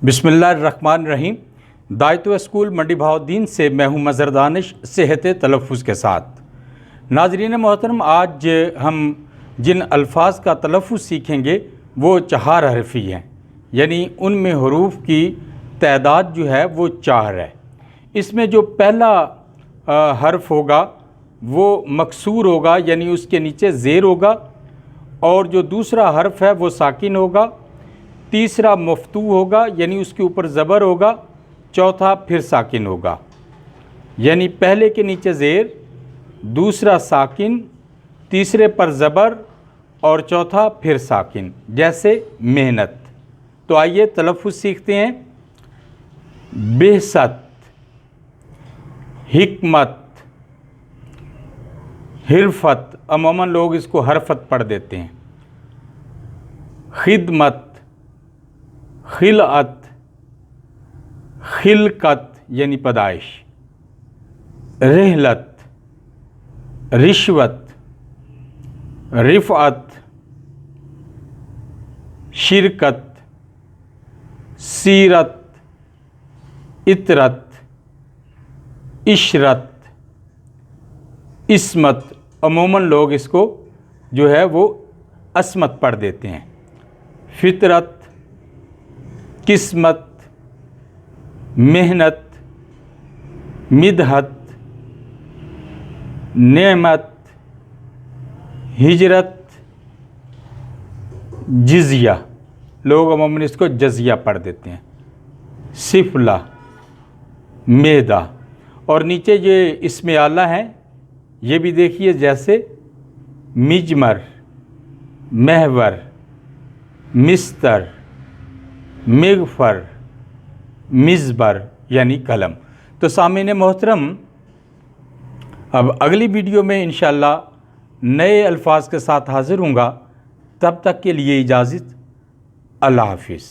बिस्मिल्लाहिर्रहमानिर्रहीम। दायित्व स्कूल मंडी बहाउद्दीन से मैं हूं मज़हर दानिश सेहत तलफ़्फ़ुज़ के साथ। नाज़रीन मोहतरम, आज हम जिन अल्फाज का तलफ़्फ़ुज़ सीखेंगे वो 4 हरफ़ी हैं, यानी उनमें हरूफ की तादाद जो है वो 4 है। इसमें जो पहला हर्फ होगा वो मकसूर होगा, यानी उसके नीचे ज़ेर होगा, और जो दूसरा हर्फ है वो साकिन होगा। तीसरा मफ्तू होगा, यानी उसके ऊपर ज़बर होगा। चौथा फिर साकिन होगा, यानी पहले के नीचे ज़ेर, दूसरा साकिन, तीसरे पर ज़बर और चौथा फिर साकिन, जैसे मेहनत। तो आइए तलफ़्फ़ुज़ सीखते हैं। बेहसत, हिकमत, हिरफत, अमूमन लोग इसको हरफत पढ़ देते हैं। खिदमत, खिलअत, खिलकत यानी पैदाइश, रहलत, रिश्वत, रिफ़अत, शिरकत, सीरत, इतरत, इशरत, इसमत, अमूमन लोग इसको जो है वो असमत पढ़ देते हैं। फितरत, किस्मत, मेहनत, मिदहत, नेमत, हिजरत, जिज़िया, लोग अमूमन इसको जज़िया पढ़ देते हैं। सिफला, मैदा, और नीचे ये इसमें आला हैं, ये भी देखिए, जैसे मिजमर, महवर, मिस्तर, मिगफर, मिज़बर यानी कलम। तो सामीन मोहतरम, अब अगली वीडियो में इंशाअल्लाह नए अल्फाज के साथ हाज़िर हूँगा। तब तक के लिए इजाज़त, अल्लाह हाफ़िज़।